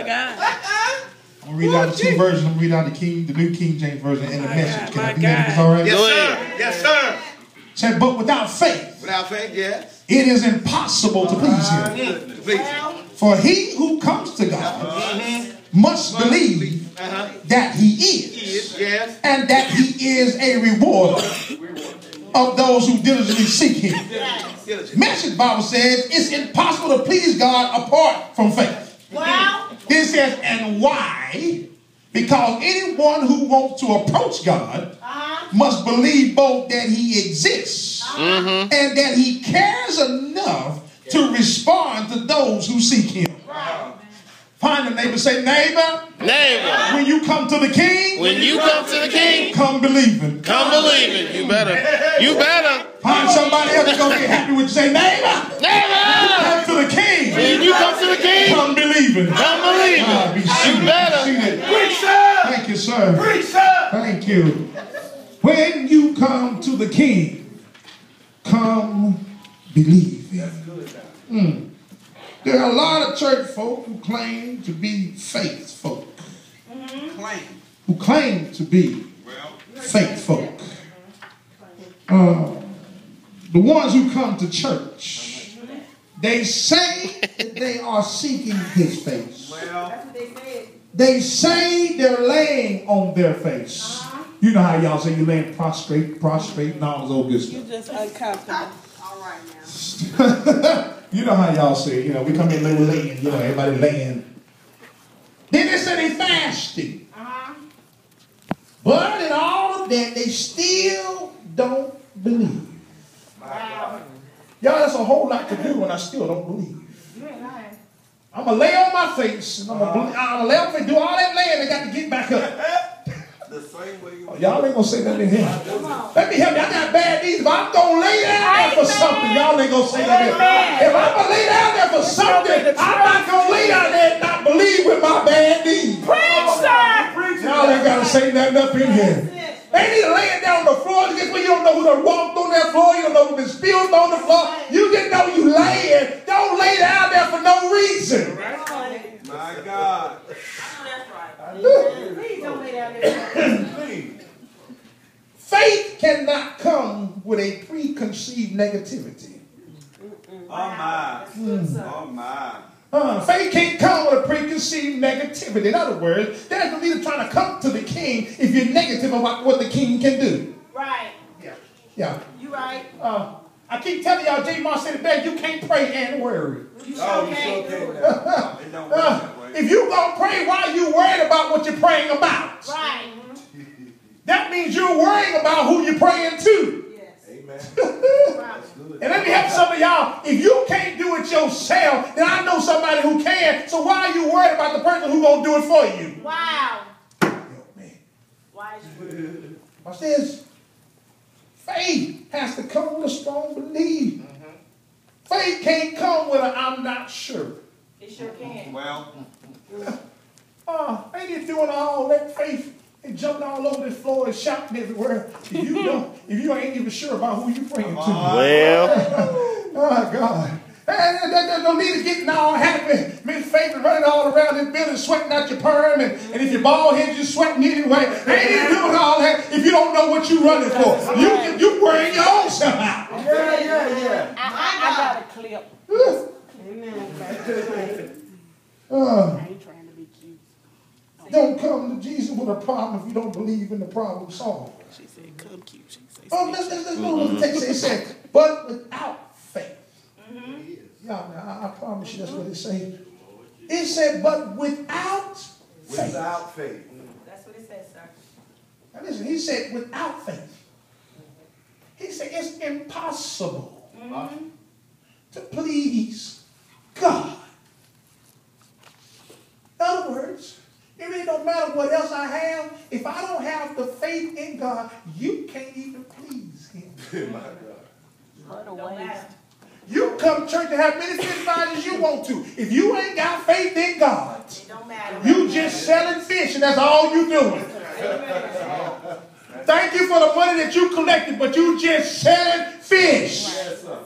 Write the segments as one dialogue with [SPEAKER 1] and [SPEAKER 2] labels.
[SPEAKER 1] God.
[SPEAKER 2] I'm going to read out the two versions. I'm going to read out the New King James Version and the Message. Can I do that? Is all right?
[SPEAKER 3] Yes, sir. Yes, sir.
[SPEAKER 2] Said, but without faith.
[SPEAKER 3] Without faith, yes.
[SPEAKER 2] It is impossible to please him. For he who comes to God must believe that he is, and that he is a rewarder of those who diligently seek him. Message Bible says it's impossible to please God apart from faith.
[SPEAKER 4] Wow.
[SPEAKER 2] It says, and why? Because anyone who wants to approach God must believe both that he exists and that he cares enough to respond to those who seek him. Find a neighbor, say, neighbor, when you come to the king, come believing.
[SPEAKER 1] Come believing. You better.
[SPEAKER 2] Find somebody else that's going to get happy with you. Say, neighbor, come to the king.
[SPEAKER 1] When you come to the king,
[SPEAKER 2] come believing.
[SPEAKER 1] Come believing.
[SPEAKER 2] You
[SPEAKER 1] better.
[SPEAKER 3] Preach, sir.
[SPEAKER 2] Thank you, sir.
[SPEAKER 3] Preach, sir.
[SPEAKER 2] Thank you. When you come to the king, come believing. There are a lot of church folk who claim to be faith folk. Who claim to be faith folk. The ones who come to church, they say that they are seeking his face. They say they're laying on their face. You know how y'all say you're laying prostrate, and all this old good stuff.
[SPEAKER 4] You just uncomfortable. All right now.
[SPEAKER 2] You know how y'all say, you know, we come in laying, you know, everybody laying. Then they say they fasting. But in all of that, they still don't believe.
[SPEAKER 4] Wow.
[SPEAKER 2] Y'all, that's a whole lot to do when I still don't believe. I'm going to lay on my face, and I'm going to lay on my face, do all that laying, and got to get back up.
[SPEAKER 3] The same way you
[SPEAKER 2] Y'all ain't going to say that in here. Let me help you. I got bad knees, but I'm going to lay down there for something. Y'all ain't going to say that in here. If I'm going to lay down there for something, I'm not going to lay down there and not believe with my bad knees. Y'all ain't got to say nothing up in here. They need to lay it down on the floor. Just when you don't know who done walked on that floor, you don't know who been spilled on the floor. You just know you laying. Don't lay down there for no reason.
[SPEAKER 3] My God.
[SPEAKER 4] Please don't lay down there.
[SPEAKER 2] Faith cannot come with a preconceived negativity.
[SPEAKER 3] Oh my. Oh my.
[SPEAKER 2] Faith can't come with a preconceived negativity. In other words, there's no need of trying to come to the king if you're negative about what the king can do.
[SPEAKER 4] Right.
[SPEAKER 2] Yeah.
[SPEAKER 4] You right.
[SPEAKER 2] I keep telling y'all, J. Mar said it best, you can't pray and worry.
[SPEAKER 4] You sure can't.
[SPEAKER 3] It don't work that way.
[SPEAKER 2] If you gonna pray, why are you worried about what you're praying about?
[SPEAKER 4] Right.
[SPEAKER 2] That means you're worrying about who you're praying to.
[SPEAKER 3] Amen.
[SPEAKER 2] And let me help some of y'all. If you can't do it yourself, then I know somebody who can. So why are you worried about the person who's going to do it for you?
[SPEAKER 4] Wow.
[SPEAKER 2] Man.
[SPEAKER 4] Why is you?
[SPEAKER 2] Watch this. Faith has to come with a strong belief. Faith can't come with a I'm not sure.
[SPEAKER 4] It sure can.
[SPEAKER 3] Well.
[SPEAKER 2] Ain't you doing all that faith and jumping all over this floor and shouting everywhere? If you ain't even sure about who you're praying to.
[SPEAKER 1] Well.
[SPEAKER 2] Oh, God. There's no need of getting all happy. Miss Faith is running all around this building, sweating out your perm, and if your bald head, you're sweating anyway. Ain't even doing all that if you don't know what you're running for. You wearing your own self out.
[SPEAKER 3] Yeah.
[SPEAKER 4] I got a clip. Amen.
[SPEAKER 2] I ain't trying to be cute. Don't come to Jesus with a problem if you don't believe in the problem solved.
[SPEAKER 1] She said, come cute. She said,
[SPEAKER 2] let's go to the text. It said, but without faith. Yeah, I promise you that's what it said. It said, but without faith.
[SPEAKER 3] Without faith.
[SPEAKER 4] That's what it says, sir.
[SPEAKER 2] Now listen, he said without faith. He said it's impossible to please God. In other words, it really don't matter what else I have. If I don't have the faith in God, you can't even please him.
[SPEAKER 3] My God.
[SPEAKER 4] Don't matter.
[SPEAKER 2] You come to church and have many fish fries as you want to. If you ain't got faith in God,
[SPEAKER 4] It don't matter.
[SPEAKER 2] you just selling fish and that's all you doing. Thank you for the money that you collected, but you just selling fish.
[SPEAKER 3] Yes, sir.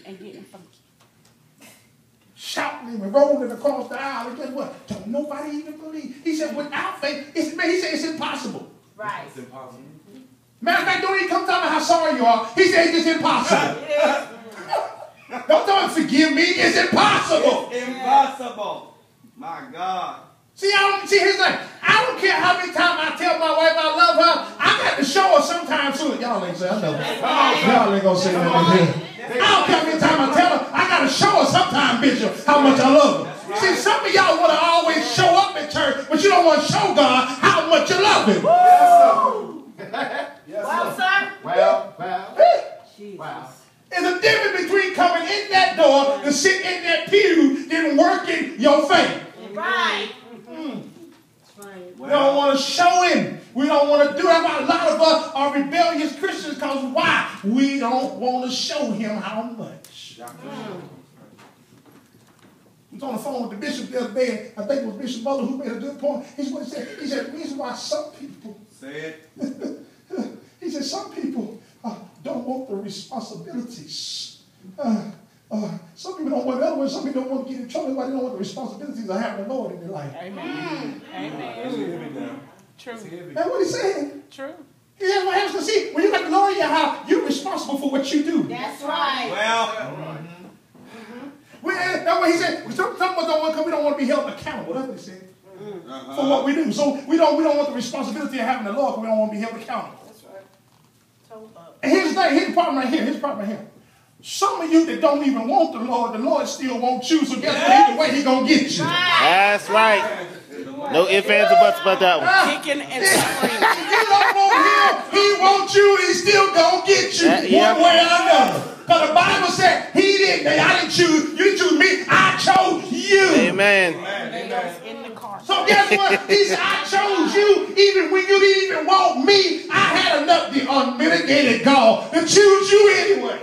[SPEAKER 4] And getting funky.
[SPEAKER 2] Shouting and rolling across the aisle. And guess what? Don't nobody even believe. He said, without faith, he said it's impossible.
[SPEAKER 4] Right.
[SPEAKER 3] It's impossible.
[SPEAKER 2] Matter of fact, don't even come tell me how sorry you are. He said it's impossible. Don't tell him forgive me. It's impossible.
[SPEAKER 5] It's impossible. My God.
[SPEAKER 2] See, here's the thing. I don't care how many times I tell my wife I love her. I got to show her sometime soon. Y'all ain't say I know. Y'all ain't gonna say nothing here. I don't care how many times I tell her. I got to show her sometime, Bishop, how much I love her. See, some of y'all want to always show up at church, but you don't want to show God how much you love Him.
[SPEAKER 4] Well, sir.
[SPEAKER 3] Well.
[SPEAKER 4] Wow.
[SPEAKER 2] There's a difference between coming in that door and sitting in that pew than working your faith.
[SPEAKER 4] Right.
[SPEAKER 2] We don't want to show Him. We don't want to do that. A lot of us are rebellious Christians because why? We don't want to show Him how much. I was on the phone with the bishop the other day. I think it was Bishop Butler who made a good point. He said, the reason why some people,
[SPEAKER 5] Say it.
[SPEAKER 2] he said, some people don't want the responsibilities. Some people don't want the other way. Some people don't want to get in trouble. Everybody don't want the responsibilities of having the Lord in their life.
[SPEAKER 1] Amen. Amen. True.
[SPEAKER 2] That's what he's saying.
[SPEAKER 1] True.
[SPEAKER 2] He said, what happens to see, when you got the Lord in your house, you're responsible for what you do.
[SPEAKER 4] That's right.
[SPEAKER 5] Well.
[SPEAKER 2] That's what he said. Some of us don't want to come. We don't want to be held accountable. That's what he said. For what we do. So we don't want the responsibility of having the Lord, but we don't want to be held accountable.
[SPEAKER 4] That's right.
[SPEAKER 2] And here's the thing. Here's the problem right here. Here's the problem right here. Some of you that don't even want the Lord still won't you. So guess what? Either way, He's going to get you.
[SPEAKER 1] That's right. No ifs, ands, or buts about that one. Kicking and screaming.
[SPEAKER 2] You don't want Him. He wants you. He's still going to get you. One way or another. Because the Bible said I didn't choose. You didn't choose me. I chose you.
[SPEAKER 1] Amen.
[SPEAKER 4] In the car.
[SPEAKER 2] So guess what? He said, I chose you even when you didn't even want me. I had enough the unmitigated gall to choose you anyway.